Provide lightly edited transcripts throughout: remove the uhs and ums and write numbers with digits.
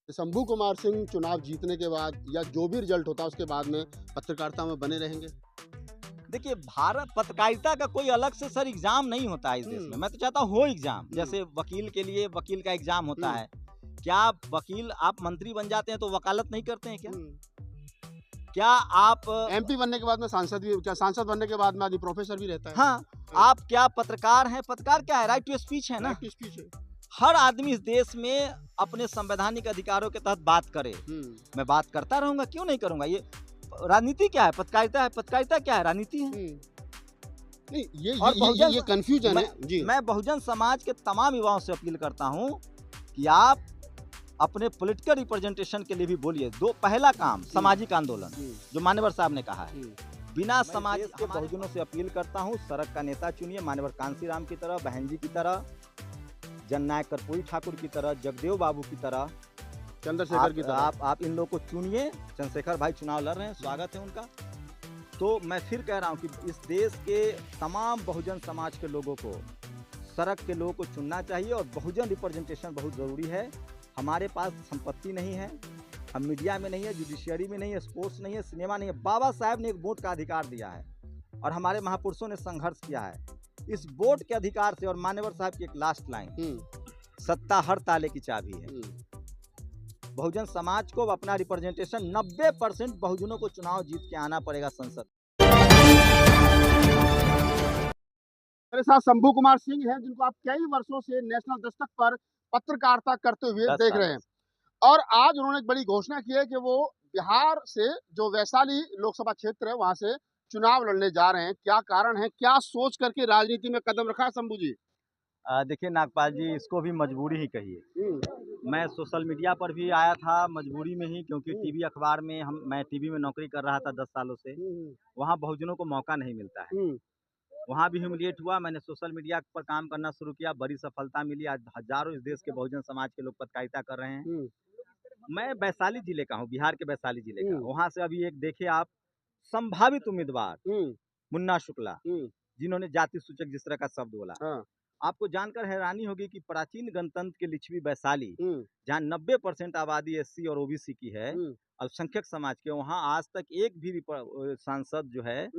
शंभू कुमार सिंह चुनाव जीतने के बाद या जो भी रिजल्ट होता है उसके बाद में पत्रकारिता में बने रहेंगे? देखिए, भारत पत्रकारिता का कोई अलग से सर एग्जाम नहीं होता है इस देश में। मैं तो चाहता हूँ हो एग्जाम, जैसे वकील के लिए वकील का एग्जाम होता है। क्या वकील आप मंत्री बन जाते हैं तो वकालत नहीं करते हैं क्या? क्या आप एमपी बनने के बाद में सांसद बनने के बाद में आदमी प्रोफेसर भी रहता है। हाँ, आप क्या पत्रकार हैं? पत्रकार क्या है? राइट टू स्पीच है ना। राइट टू स्पीच है। हर आदमी इस देश में अपने संवैधानिक अधिकारों के तहत बात करे। मैं बात करता रहूंगा, क्यों नहीं करूंगा। ये राजनीति क्या है? पत्रकारिता है। पत्रकारिता क्या है? राजनीति है। नहीं, और ये कंफ्यूजन है जी। मैं बहुजन समाज के तमाम युवाओं से अपील करता हूं कि आप अपने पॉलिटिकल रिप्रेजेंटेशन के लिए भी बोलिए। पहला काम सामाजिक आंदोलन, जो मान्यवर साहब ने कहा है। बिना समाज के बहुजनों से अपील करता हूं, सड़क का नेता चुनिए, मान्यवर कांसीराम की तरह, बहन जी की तरह, जननायक कर्पूरी ठाकुर की तरह, जगदेव बाबू की तरह, चंद्रशेखर की तरह। आप इन लोग को चुनिए। चंद्रशेखर भाई चुनाव लड़ रहे हैं, स्वागत है उनका। तो मैं फिर कह रहा हूं कि इस देश के तमाम बहुजन समाज के लोगों को, सड़क के लोगों को चुनना चाहिए। और बहुजन रिप्रेजेंटेशन बहुत ज़रूरी है। हमारे पास संपत्ति नहीं है, हम मीडिया में नहीं है, जुडिशियरी में नहीं है, स्पोर्ट्स नहीं है, सिनेमा नहीं है। बाबा साहब ने एक वोट का अधिकार दिया है और हमारे महापुरुषों ने संघर्ष किया है इस वोट के अधिकार से। और मान्यवर साहब की एक लास्ट लाइन, सत्ता हर ताले की चाबी है। बहुजन समाज को अपना रिप्रेजेंटेशन 90% बहुजनों को चुनाव जीत के आना पड़ेगा संसद। मेरे साथ शंभू कुमार सिंह हैं, जिनको आप कई वर्षों से नेशनल दस्तक पर पत्रकारिता करते हुए देख रहे हैं। और आज उन्होंने एक बड़ी घोषणा की है कि वो बिहार से जो वैशाली लोकसभा क्षेत्र है वहां से चुनाव लड़ने जा रहे हैं। क्या कारण है, क्या सोच करके राजनीति में कदम रखा शंभू जी? देखिए नागपाल जी, इसको भी मजबूरी ही कहिए। मैं सोशल मीडिया पर भी आया था मजबूरी में ही, क्योंकि टीवी अखबार में मैं टीवी में नौकरी कर रहा था 10 सालों से। वहाँ बहुजनों को मौका नहीं मिलता है। वहाँ भी ह्यूमिलिएट हुआ। मैंने सोशल मीडिया पर काम करना शुरू किया, बड़ी सफलता मिली। आज हजारों इस देश के बहुजन समाज के लोग पत्रकारिता कर रहे हैं। मैं वैशाली जिले का हूँ, बिहार के वैशाली जिले का। वहाँ से अभी एक देखिए आप, संभावित उम्मीदवार मुन्ना शुक्ला, जिन्होंने जाति सूचक जिस तरह का शब्द बोला, आपको जानकर हैरानी होगी कि प्राचीन गणतंत्र के लिच्छवी वैशाली, जहाँ 90% आबादी एससी और ओबीसी की है, अल्पसंख्यक समाज के, वहाँ आज तक एक भी सांसद जो है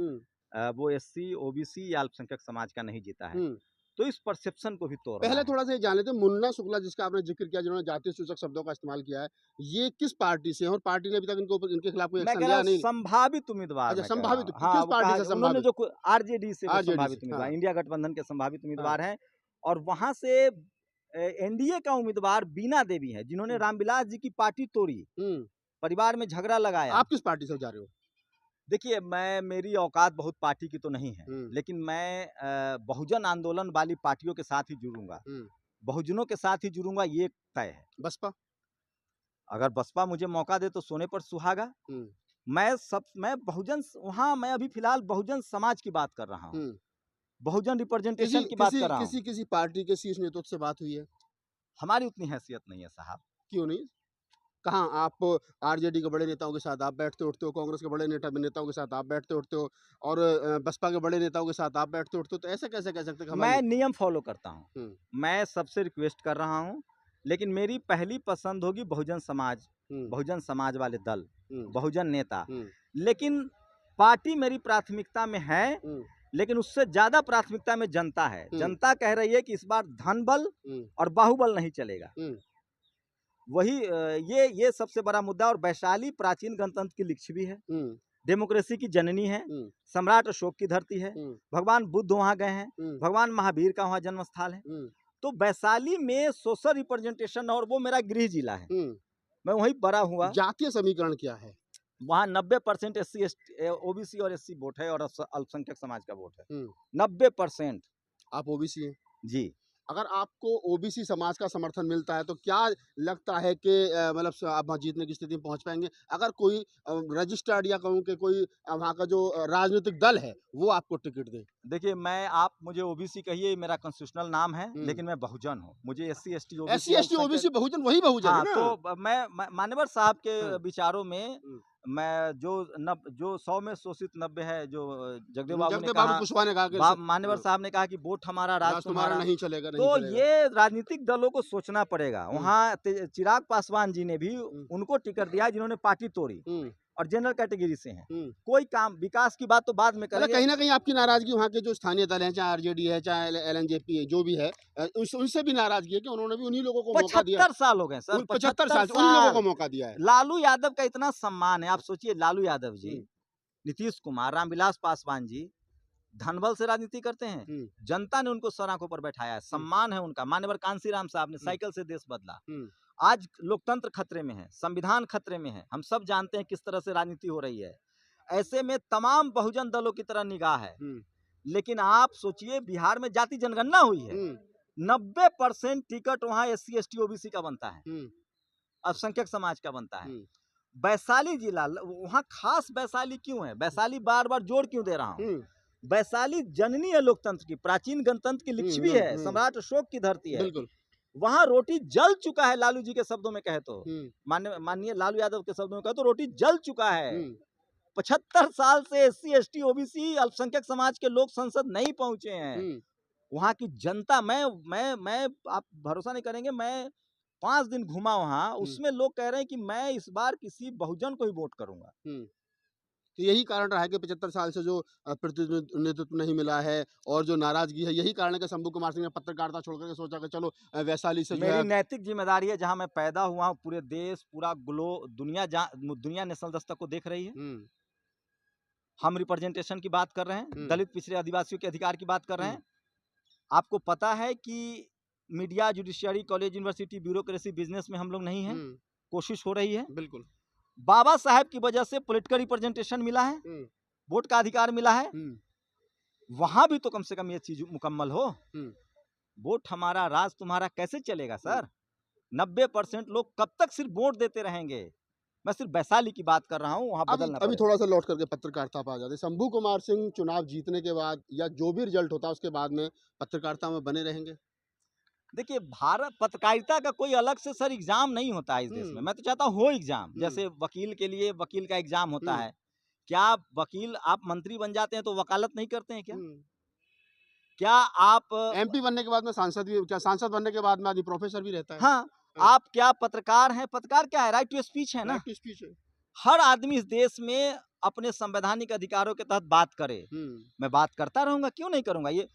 वो एससी ओबीसी या अल्पसंख्यक समाज का नहीं जीता है। तो इस परसेप्शन को भी तोड़ पहले थोड़ा सा जान लेते हैं, मुन्ना शुक्ला जिसका आपने जिक्र किया, जिन्होंने जातीय सूचक शब्दों का इस्तेमाल किया है, ये किस पार्टी से है और पार्टी ने अभी तक इनके खिलाफ कोई एक्शन लिया नहीं? संभावित उम्मीदवार। अच्छा, संभावित। हाँ, किस पार्टी से उन्होंने संभावित? जो आरजेडी से संभावित उम्मीदवार, इंडिया गठबंधन के संभावित उम्मीदवार हैं। और वहां से एनडीए का उम्मीदवार बीना देवी है, जिन्होंने रामविलास जी की पार्टी तोड़ी, परिवार में झगड़ा लगाया। आप किस पार्टी से जा रहे हो? देखिए, मेरी औकात बहुत पार्टी की तो नहीं है, लेकिन मैं बहुजन आंदोलन वाली पार्टियों के साथ ही जुड़ूंगा, बहुजनों के साथ ही जुड़ूंगा, ये तय है। बसपा? अगर बसपा मुझे मौका दे तो सोने पर सुहागा। मैं बहुजन, वहाँ मैं अभी फिलहाल बहुजन समाज की बात कर रहा हूँ, बहुजन रिप्रेजेंटेशन की बात कर रहा हूँ। किसी पार्टी के शीर्ष नेतृत्व से बात हुई है? हमारी उतनी हैसियत नहीं है साहब। क्यों नहीं? कहाँ आप आरजेडी के बड़े नेताओं के साथ आप बैठते उठते हो, कांग्रेस के बड़े नेताओं के साथ आप बैठते उठते हो, और बसपा के बड़े नेताओं के साथ आप बैठते उठते हो, तो ऐसे कैसे कह सकते हैं? मैं नियम फॉलो करता हूँ। मैं सबसे रिक्वेस्ट कर रहा हूँ, लेकिन मेरी पहली पसंद होगी बहुजन समाज, बहुजन समाज वाले दल, बहुजन नेता। लेकिन पार्टी मेरी प्राथमिकता में है, लेकिन उससे ज्यादा प्राथमिकता में जनता है। जनता कह रही है कि इस बार धन बल और बाहुबल नहीं चलेगा। वही ये सबसे बड़ा मुद्दा। और वैशाली प्राचीन गणतंत्र की लिच्छवी है, डेमोक्रेसी की जननी है, सम्राट अशोक की धरती है, भगवान बुद्ध वहाँ गए हैं, भगवान महावीर का वहाँ जन्म स्थल है। तो वैशाली में सोशल रिप्रेजेंटेशन, और वो मेरा गृह जिला है, मैं वहीं बड़ा हुआ। जातीय समीकरण क्या है? वहाँ 90% SC ओबीसी और SC वोट है, और अल्पसंख्यक समाज का वोट है 90%। आप ओबीसी हैं जी। अगर आपको ओबीसी समाज का समर्थन मिलता है तो क्या लगता है कि मतलब आप जीतने की स्थिति में पहुंच पाएंगे? अगर कोई रजिस्टर्ड या कहूँ कि कोई वहाँ का जो राजनीतिक दल है वो आपको टिकट दे? देखिए, आप मुझे ओबीसी कहिए, मेरा कॉन्स्टिट्यूशनल नाम है, लेकिन मैं बहुजन हूँ। मुझे SC ST ओबीसी बहुजन, वही बहुजन है ना? तो मैं मान्यवर साहब के विचारों में मैं जो 100 में शोषित 90 है, जो जगदेव बाबू ने जगदेव बाबू कहा, कुशवाहा ने कहा कि मान्यवर साहब ने कहा कि वोट हमारा राज राज तुम्हारा तुम्हारा। नहीं चलेगा, नहीं तो चलेगा। ये राजनीतिक दलों को सोचना पड़ेगा। वहाँ चिराग पासवान जी ने भी उनको टिकट दिया जिन्होंने पार्टी तोड़ी और जनरल कैटेगरी से हैं। कोई काम विकास की बात तो बाद में मतलब करेंगे। कहीं ना कहीं आपकी नाराजगी वहाँ के जो स्थानीय दल हैं, चाहे आरजेडी है, चाहे एलएनजेपी है, जो भी है, उनसे भी नाराजगी है कि उन्होंने भी उन्हीं लोगों को मौका दिया। 75 साल हो गए सर, 75 साल से उन लोगों को मौका दिया है। लालू यादव का इतना सम्मान है। आप सोचिए, लालू यादव जी, नीतीश कुमार, रामविलास पासवान जी धनबल से राजनीति करते हैं। जनता ने उनको सर आंखों पर बैठाया है, सम्मान है उनका। मान्यवर कांशीराम साहब ने साइकिल से देश बदला। आज लोकतंत्र खतरे में है, संविधान खतरे में है। हम सब जानते हैं किस तरह से राजनीति हो रही है। ऐसे में तमाम बहुजन दलों की तरह निगाह है। लेकिन आप सोचिए, बिहार में जाति जनगणना हुई है, 90% टिकट वहाँ SC ST OBC का बनता है, अल्पसंख्यक समाज का बनता है। वैशाली जिला, वहाँ खास वैशाली क्यों है? वैशाली बार बार जोड़ क्यों दे रहा हूँ? वैशाली जननी है लोकतंत्र की, प्राचीन गणतंत्र की लिच्छवी है, सम्राट अशोक की धरती है। वहाँ रोटी जल चुका है। लालू जी के शब्दों में कहे तो, माननीय लालू यादव के शब्दों में कहे तो रोटी जल चुका है। 75 साल से SC ST OBC अल्पसंख्यक समाज के लोग संसद नहीं पहुंचे हैं। वहाँ की जनता, मैं आप भरोसा नहीं करेंगे, मैं 5 दिन घूमा वहाँ, उसमें लोग कह रहे हैं कि मैं इस बार किसी बहुजन को ही वोट करूंगा। तो यही कारण रहा है कि 75 साल से जो प्रतिनिधित्व नहीं मिला है और जो नाराजगी है, यही कारण है कि शंभू कुमार सिंह ने पत्रकारिता छोड़कर के सोचा कि चलो वैशाली से जो है। मेरी नैतिक जिम्मेदारी है, जहां मैं पैदा हुआ हूं, पूरे देश, पूरा दुनिया नेशनल दस्तक को देख रही है। हम रिप्रेजेंटेशन की बात कर रहे हैं, दलित पिछड़े आदिवासियों के अधिकार की बात कर रहे हैं। आपको पता है कि media, judiciary, college, university, bureaucracy, business में हम लोग नहीं हैं। कोशिश हो रही है। बिल्कुल। बाबा साहेब की वजह से पॉलिटिकल रिप्रेजेंटेशन मिला है, वोट का अधिकार मिला है। वहां भी तो कम से कम ये चीज मुकम्मल हो। वोट हमारा राज तुम्हारा कैसे चलेगा सर? 90% लोग कब तक सिर्फ वोट देते रहेंगे? मैं सिर्फ वैशाली की बात कर रहा हूँ, वहाँ बदलना अभी थोड़ा सा लौट करके पत्रकारिता पर आ जाते। शंभू कुमार सिंह चुनाव जीतने के बाद या जो भी रिजल्ट होता है उसके बाद में पत्रकारिता में बने रहेंगे? देखिए, भारत पत्रकारिता का कोई अलग से सर एग्जाम नहीं होता है इस देश में। मैं तो चाहता हूँ हो एग्जाम, जैसे वकील के लिए वकील का एग्जाम होता है। क्या वकील, आप मंत्री बन जाते हैं तो वकालत नहीं करते हैं क्या? क्या आप MP बनने के बाद में सांसद भी, क्या सांसद बनने के बाद में आदमी प्रोफेसर भी रहता है? हाँ, आप क्या पत्रकार हैं? पत्रकार क्या है? राइट टू स्पीच है ना। राइट टू स्पीच है। हर आदमी इस देश में अपने संवैधानिक अधिकारों के तहत बात करे। मैं बात करता रहूंगा, क्यों नहीं करूंगा? ये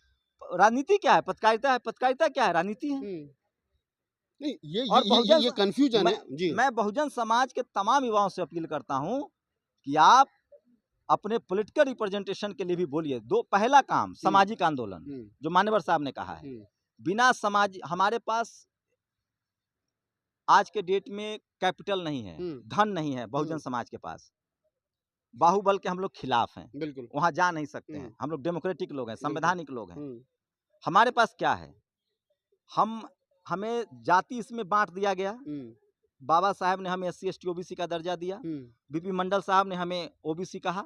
राजनीति क्या है? पत्रकारिता है। पत्रकारिता क्या है? राजनीति है। नहीं, ये कंफ्यूजन है जी। मैं बहुजन समाज के तमाम युवाओं से अपील करता हूं कि आप अपने पॉलिटिकल रिप्रेजेंटेशन के लिए भी बोलिए। पहला काम सामाजिक आंदोलन, जो मान्यवर साहब ने कहा है। बिना समाज, हमारे पास आज के डेट में कैपिटल नहीं है, धन नहीं है बहुजन समाज के पास। बाहुबल के हम लोग खिलाफ हैं, बिल्कुल। वहां जा नहीं सकते हैं। हम लोग डेमोक्रेटिक लोग हैं, संवैधानिक लोग हैं। हमारे पास क्या है? हमें जाति इसमें बांट दिया गया। बाबा साहब ने हमें SC ST OBC का दर्जा दिया। BP मंडल साहब ने हमें OBC कहा।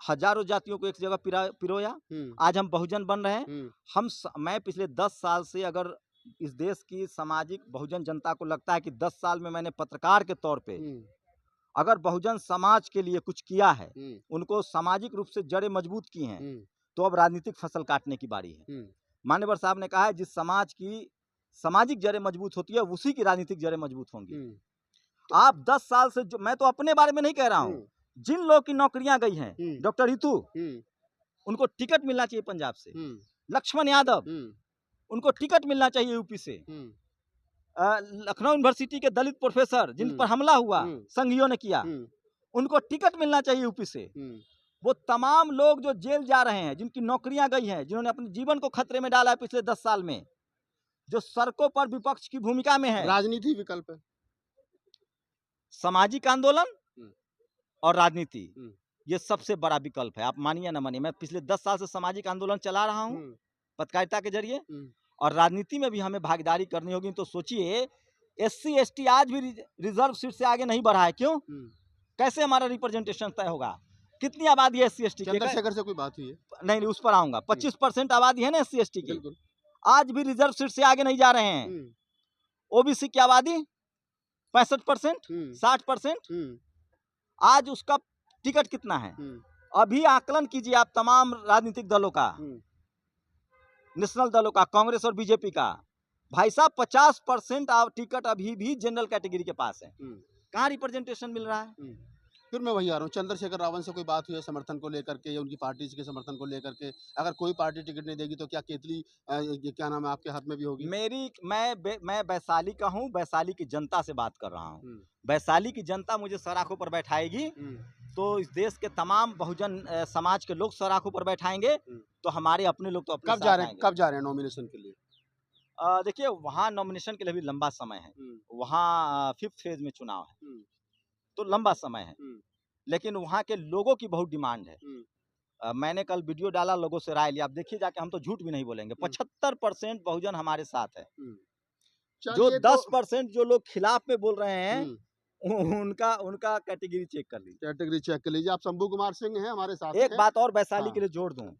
हजारों जातियों को एक जगह पिरोया। आज हम बहुजन बन रहे हैं। मैं पिछले 10 साल से, अगर इस देश की सामाजिक बहुजन जनता को लगता है कि 10 साल में मैंने पत्रकार के तौर पे अगर बहुजन समाज के लिए कुछ किया है, उनको सामाजिक रूप से जड़ें मजबूत की हैं, तो अब राजनीतिक फसल काटने की बारी है। मान्यवर साहब ने कहा है, जिस समाज की सामाजिक जड़ें मजबूत होती है, उसी की राजनीतिक जड़ें मजबूत होंगी। आप 10 साल से, मैं तो अपने बारे में नहीं कह रहा हूँ, जिन लोग की नौकरियां गई हैं, डॉक्टर रितु, उनको टिकट मिलना चाहिए पंजाब से। लक्ष्मण यादव, उनको टिकट मिलना चाहिए यूपी से। लखनऊ यूनिवर्सिटी के दलित प्रोफेसर जिन पर हमला हुआ, संघियों ने किया, उनको टिकट मिलना चाहिए यूपी से। वो तमाम लोग जो जेल जा रहे हैं, जिनकी नौकरियां गई हैं, जिन्होंने अपने जीवन को खतरे में डाला है पिछले 10 साल में, जो सड़कों पर विपक्ष की भूमिका में है। राजनीति विकल्प है, सामाजिक आंदोलन और राजनीति, ये सबसे बड़ा विकल्प है। आप मानिए ना मानिए, मैं पिछले 10 साल से सामाजिक आंदोलन चला रहा हूँ पत्रकारिता के जरिए, और राजनीति में भी हमें भागीदारी करनी होगी। तो सोचिए, SC ST आज भी रिजर्व सीट से आगे नहीं बढ़ा है। क्यों? कैसे हमारा रिप्रेजेंटेशन तय होगा? कितनी आबादी है SC ST की? चंद्रशेखर से कोई बात हुई है? नहीं, उस पर आऊंगा। 25% आबादी है ना SC ST की, आज भी रिजर्व सीट से आगे नहीं जा रहे हैं। OBC की आबादी 65%, 60%। आज उसका टिकट कितना है? अभी आकलन कीजिए आप तमाम राजनीतिक दलों का, नेशनल दलों का, कांग्रेस और बीजेपी का। भाई साहब 50% टिकट अभी भी जनरल कैटेगरी के पास है। कहाँ रिप्रेजेंटेशन मिल रहा है? फिर मैं वही आ रहा हूँ, चंद्रशेखर रावत से कोई बात हुई है समर्थन को लेकर के या उनकी पार्टी के समर्थन को लेकर के? अगर कोई पार्टी टिकट नहीं देगी तो क्या केतली ये क्या नाम है आपके हाथ में भी होगी? मैं वैशाली का हूँ, वैशाली की जनता से बात कर रहा हूँ। वैशाली की जनता मुझे सराखों पर बैठाएगी तो इस देश के तमाम बहुजन समाज के लोग सराखों पर बैठाएंगे, तो हमारे अपने लोग तो अपने कब जा रहे हैं नॉमिनेशन के लिए? देखिए वहाँ नॉमिनेशन के लिए भी लंबा समय है, वहाँ 5th फेज में चुनाव है, तो लंबा समय है, लेकिन वहाँ के लोगों की बहुत डिमांड है। मैंने कल वीडियो डाला, लोगों से राय लिया। आप देखिए जाके, हम तो झूठ भी नहीं बोलेंगे, 75% बहुजन हमारे साथ है। जो 10% जो लोग खिलाफ में बोल रहे हैं उनका कैटेगरी चेक कर लीजिए। आप शंभू कुमार सिंह हैं हमारे साथ। एक बात और वैशाली के लिए जोड़ दूं,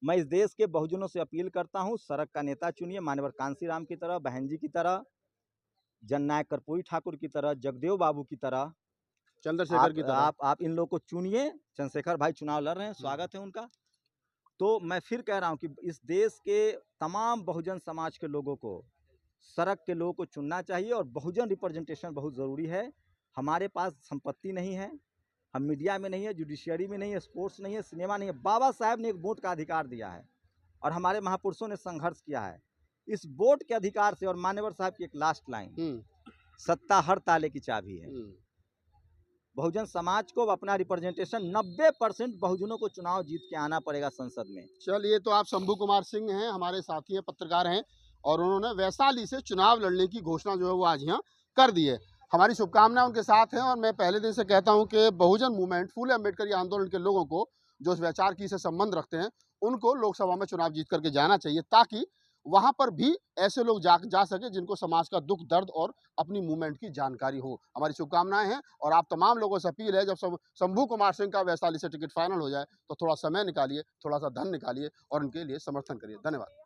मैं इस देश के बहुजनों से अपील करता हूं, सड़क का नेता चुनिए, मान्यवर कांसी राम की तरह, बहन जी की तरह, जननायक कर्पूरी ठाकुर की तरह, जगदेव बाबू की तरह, चंद्रशेखर की तरह। आप इन लोग को चुनिए। चंद्रशेखर भाई चुनाव लड़ रहे हैं, स्वागत है उनका। तो मैं फिर कह रहा हूं कि इस देश के तमाम बहुजन समाज के लोगों को, सड़क के लोगों को चुनना चाहिए, और बहुजन रिप्रेजेंटेशन बहुत ज़रूरी है। हमारे पास संपत्ति नहीं है, हम मीडिया में नहीं है, जुडिशियरी में नहीं है, स्पोर्ट्स नहीं है, सिनेमा नहीं है। बाबा साहब ने एक वोट का अधिकार दिया है और हमारे महापुरुषों ने संघर्ष किया है। इस वोट के अधिकार से, और मान्यवर साहब की एक लास्ट लाइन, सत्ता हर ताले की चाबी है। बहुजन समाज को अपना रिप्रेजेंटेशन 90% बहुजनों को चुनाव जीत के आना पड़ेगा संसद में। चलिए, तो आप शंभू कुमार सिंह हैं, हमारे साथी हैं, पत्रकार हैं, और उन्होंने वैशाली से चुनाव लड़ने की घोषणा जो है वो आज यहाँ कर दी है। हमारी शुभकामनाएं उनके साथ हैं, और मैं पहले दिन से कहता हूं कि बहुजन मूवमेंट, फूले अम्बेडकर आंदोलन के लोगों को, जो इस वैचार की से संबंध रखते हैं, उनको लोकसभा में चुनाव जीत करके जाना चाहिए, ताकि वहां पर भी ऐसे लोग जा सके जिनको समाज का दुख दर्द और अपनी मूवमेंट की जानकारी हो। हमारी शुभकामनाएं हैं, और आप तमाम लोगों से अपील है, जब शंभू कुमार सिंह का वैशाली से टिकट फाइनल हो जाए तो थोड़ा समय निकालिए, थोड़ा सा धन निकालिए और उनके लिए समर्थन करिए। धन्यवाद।